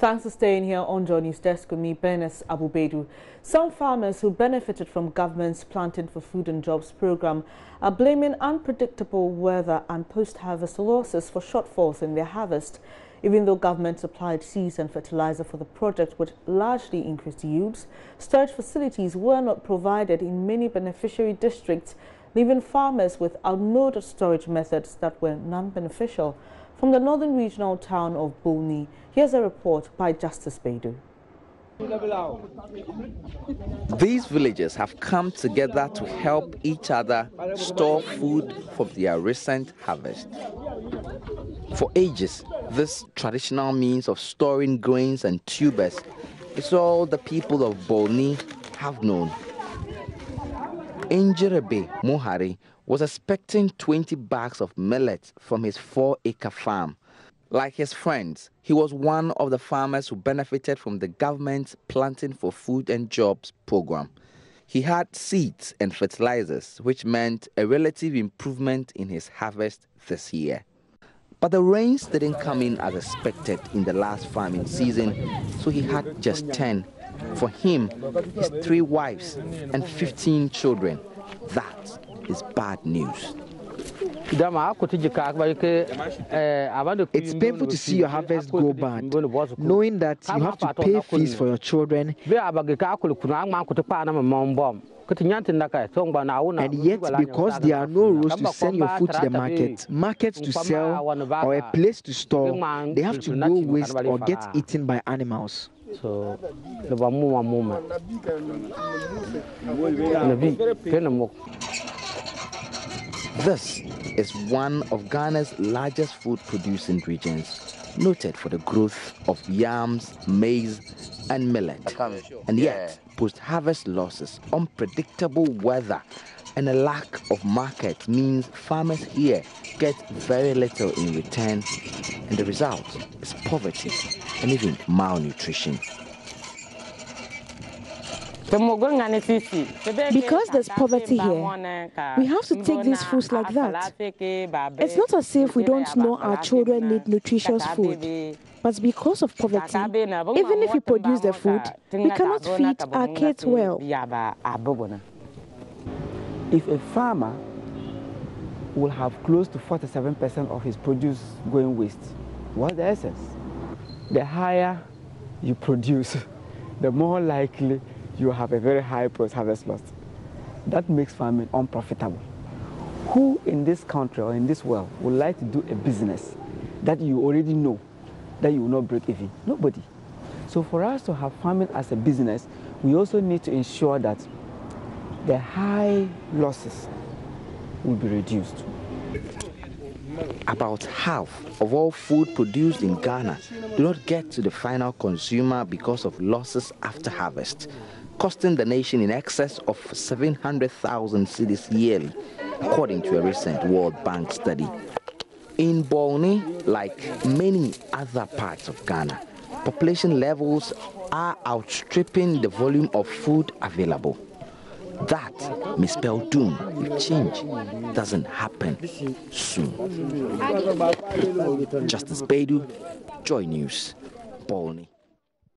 Thanks for staying here on JoyNews desk with me, Benes Abubedu. Some farmers who benefited from government's Planting for Food and Jobs program are blaming unpredictable weather and post-harvest losses for shortfalls in their harvest. Even though government supplied seeds and fertilizer for the project, which largely increased yields, storage facilities were not provided in many beneficiary districts, leaving farmers with outmoded storage methods that were non-beneficial. From the northern regional town of Bolni, here's a report by Justice Bedu. These villagers have come together to help each other store food from their recent harvest. For ages, this traditional means of storing grains and tubers is all the people of Bolni have known. Injerebe Mohari was expecting 20 bags of millet from his 4-acre farm. Like his friends, he was one of the farmers who benefited from the government's Planting for Food and Jobs program. He had seeds and fertilizers, which meant a relative improvement in his harvest this year. But the rains didn't come in as expected in the last farming season, so he had just 10. For him, his 3 wives and 15 children. That is bad news. It's painful to see your harvest go bad, knowing that you have to pay fees for your children, and yet because there are no roads to send your food to the market, markets to sell, or a place to store, they have to go waste or get eaten by animals. So, this is one of Ghana's largest food-producing regions, noted for the growth of yams, maize, and millet. And yet, post-harvest losses, unpredictable weather, and a lack of market means farmers here get very little in return, and the result is poverty and even malnutrition. Because there's poverty here, we have to take these foods like that. It's not as if we don't know our children need nutritious food. But because of poverty, even if we produce the food, we cannot feed our kids well. If a farmer will have close to 47% of his produce going waste, what's the essence? The higher you produce, the more likely you have a very high post-harvest loss. That makes farming unprofitable. Who in this country or in this world would like to do a business that you already know that you will not break even? Nobody. So for us to have farming as a business, we also need to ensure that the high losses will be reduced. About half of all food produced in Ghana do not get to the final consumer because of losses after harvest, costing the nation in excess of 700,000 cedis yearly, according to a recent World Bank study. In Bolni, like many other parts of Ghana, population levels are outstripping the volume of food available. That may spell doom if change doesn't happen soon. Justice Bedu, JoyNews, Bolni.